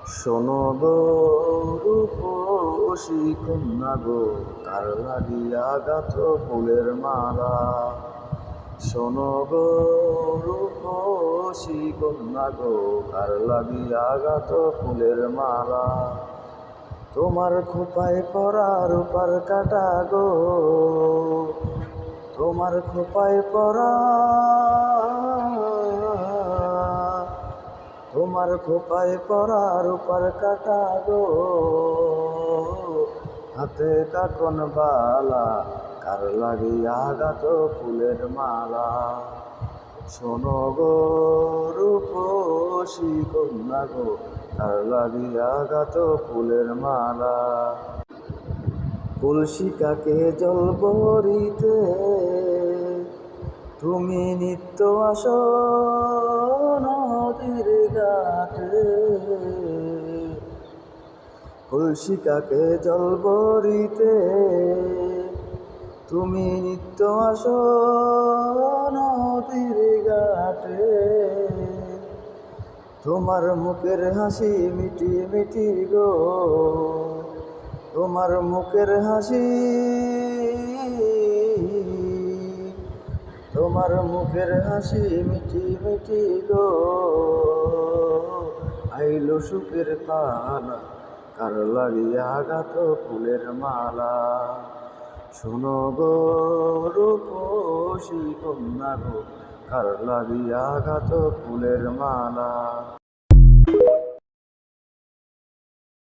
শোনো গো রূপসী কন্যা গো, কার লাগিয়া গাঁথ ফুলের মালা। শোনো গো রূপসী কন্যা গো, কার লাগিয়া গাঁথ ফুলের মালা। তোমার খোপায় পরা রূপার কাটা গো, তোমার খোপায় পরা, তোমার খোপায় পরা রূপার কাটা গো, হাতে কাকন বালা, কার লাগিয়া গাঁথ ফুলের মালা। শোনো গো রূপসী কন্যা গো, কার লাগিয়া গাঁথ ফুলের মালা। কলসি কাকে জল ভরিতে তুমি নিত্য আসো নদীর ঘাটে। কলসি কাকে জল ভরিতে তুমি নিত্য আসো নদীর ঘাটে। তোমার মুখের হাসি মিটি মিটি গো, তোমার মুখের হাসি, তোমার মুখের হাসি মিটি মিটি গো, আইলো সুখের পালা, কার লাগিয়া গাঁথ ফুলের মালা। শোনো গো রূপসী কন্যা গো, কার লাগিয়া গাঁথ ফুলের মালা।